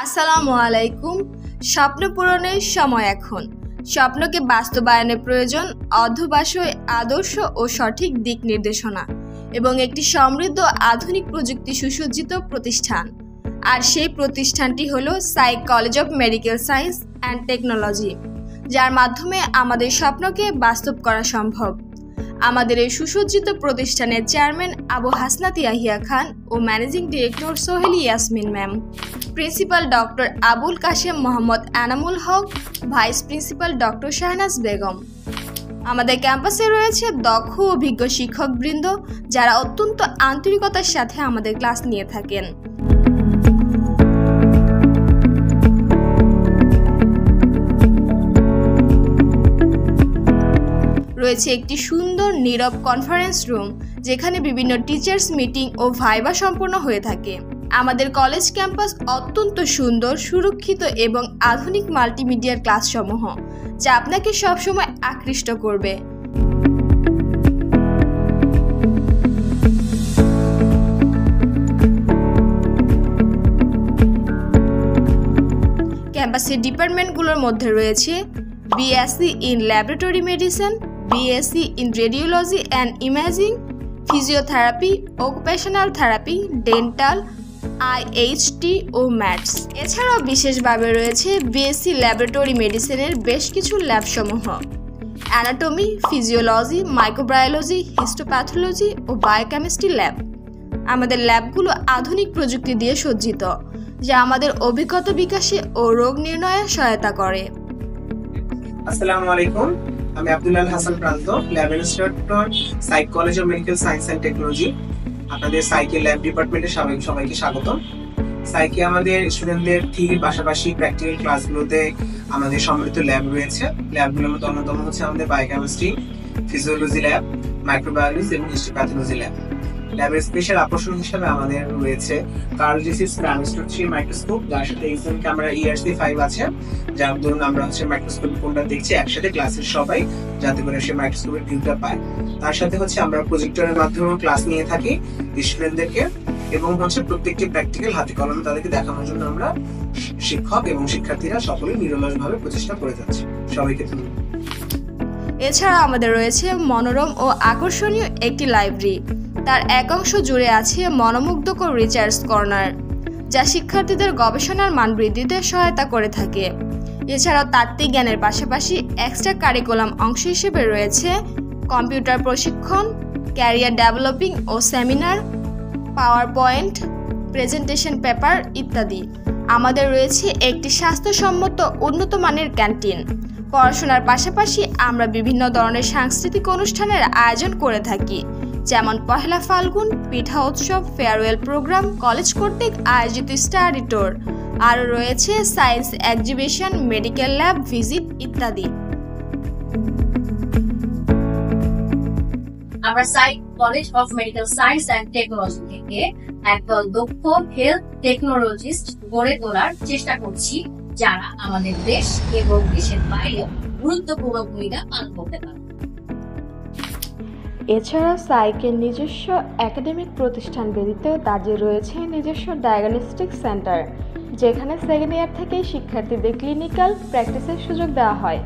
আসসালামু আলাইকুম। স্বপ্ন পূরণের সময় এখন। স্বপ্নকে বাস্তবায়নের প্রয়োজন অধ্যবসায়, আদর্শ ও সঠিক দিক নির্দেশনা এবং একটি সমৃদ্ধ আধুনিক প্রযুক্তি সুসজ্জিত প্রতিষ্ঠান। আর সেই প্রতিষ্ঠানটি হলো psych college of medical science and technology, যার মাধ্যমে আমাদের স্বপ্নকে বাস্তব করা সম্ভব। আমাদের এই সুসজ্জিত প্রতিষ্ঠানের চেয়ারম্যান আবু হাসনাত ইয়াহিয়া খান ও managing director Soheli Yasmin ma'am, principal doctor Abul Kashem Mohammad Enamul Haque, vice principal doctor Shahnaz Begum. আমাদের ক্যাম্পাসে রয়েছে দক্ষ অভিজ্ঞ শিক্ষকবৃন্দ, যারা অত্যন্ত আন্তরিকতার সাথে আমাদের ক্লাস নিয়ে থাকেন। রয়েছে একটি সুন্দর নীরব কনফারেন্স রুম, যেখানে বিভিন্ন টিচার্স মিটিং ও ভাইবা সম্পন্ন হয়ে থাকে। আমাদের কলেজ ক্যাম্পাস অত্যন্ত সুন্দর, সুরক্ষিত এবং আধুনিক মাল্টিমিডিয়ার ক্লাসসমূহ, যা আপনাকে সবসময় আকৃষ্ট করবে। ক্যাম্পাসের ডিপার্টমেন্টগুলোর মধ্যে রয়েছে BSc in laboratory medicine, BSc in radiology and imaging, physiotherapy, occupational therapy, dental, IHT ও ম্যাথস। এছাড়াও বিশেষভাবে রয়েছে বিএসসি ল্যাবরেটরি মেডিসিনের বেশ কিছু ল্যাবসমূহ, অ্যানাটমি, ফিজিওলজি, মাইক্রোবায়োলজি, হিস্টোপ্যাথোলজি ও বায়োকেমিস্ট্রি ল্যাব। আমাদের ল্যাবগুলো আধুনিক প্রযুক্তি দিয়ে সজ্জিত, যা আমাদের অভিজ্ঞতা বিকাশে ও রোগ নির্ণয়ে সহায়তা করে। আসসালামু আলাইকুম, আমি আব্দুল্লাহ হাসান প্রান্ত, lab instructor, psych college of medical science and technology. আপনাদের সাইকের ল্যাব ডিপার্টমেন্টে সবাইকে স্বাগত। সাইকে আমাদের স্টুডেন্টদের থিওরির পাশাপাশি প্র্যাকটিক্যাল ক্লাসগুলোতে আমাদের সমৃদ্ধ ল্যাব রয়েছে। ল্যাবগুলোর মধ্যে অন্যতম হচ্ছে আমাদের বায়োকেমিস্ট্রি, ফিজিওলজি ল্যাব, মাইক্রোবায়োলজি এবং হিস্টোপ্যাথোলজি ল্যাব। ল্যাবের স্পেশাল আকর্ষণ হিসেবে আমাদের রয়েছে কার্ল জেসিস প্রাইমস্টোর 3 মাইক্রোস্কোপ, যার সাথে এক্সাম ক্যামেরা ERC5 আছে, যার ধরুন আমরা মাইক্রোস্কোপ কোনটা দেখছি একসাথে ক্লাসের সবাই, যাতে করে সে মাইক্রোস্কোপের ভিউটা পায়। তার সাথে আমরা প্রজেক্টরের মাধ্যমে ক্লাস নিয়ে থাকি স্টুডেন্টদেরকে, এবং প্রত্যেকটি প্র্যাকটিক্যাল হাতে কলমে তাদেরকে দেখানোর জন্য আমরা শিক্ষক এবং শিক্ষার্থীরা সকলেই নিরলসভাবে প্রচেষ্টা করে যাচ্ছি। সবাইকে ধন্যবাদ। এছাড়া আমাদের রয়েছে মনোরম ও আকর্ষণীয় একটি লাইব্রেরি। তার এক অংশ জুড়ে আছে মনোমুগ্ধকর রিসার্চ কর্নার, যা শিক্ষার্থীদের গবেষণার মান বৃদ্ধিতে সহায়তা করে থাকে। এছাড়াও তাত্ত্বিক জ্ঞানের পাশাপাশি এক্সট্রা কারিকুলাম অংশ হিসেবে রয়েছে কম্পিউটার প্রশিক্ষণ, ক্যারিয়ার ডেভেলপিং ও seminar, power point, presentation paper ইত্যাদি। আমাদের রয়েছে একটি স্বাস্থ্যসম্মত উন্নত মানের ক্যান্টিন। পড়াশোনার পাশাপাশি আমরা বিভিন্ন ধরনের সাংস্কৃতিক অনুষ্ঠানের আয়োজন করে থাকি, যেমন পহেলা ফাল্গুন, পিঠা উৎসব, ফেয়ারওয়েল প্রোগ্রাম, কলেজ কর্তৃক আয়োজিত স্টাডি ট্যুর, আরও রয়েছে science exhibition, medical lab visit ইত্যাদি। আমরা psych college of medical science and technology থেকে একদল দক্ষ হেলথ টেকনোলজিস্ট গড়ে তোলার চেষ্টা করছি, যারা আমাদের দেশ এবং দেশের বাইরেও গুরুত্বপূর্ণ ভূমিকা পালন করতে পারে। এছাড়া সাইকের নিজস্ব একাডেমিক প্রতিষ্ঠান ব্যতীত তাদের রয়েছে নিজস্ব ডায়াগনস্টিক সেন্টার, যেখানে সেকেন্ড ইয়ার থেকেই শিক্ষার্থীদের ক্লিনিক্যাল প্র্যাকটিসের সুযোগ দেওয়া হয়।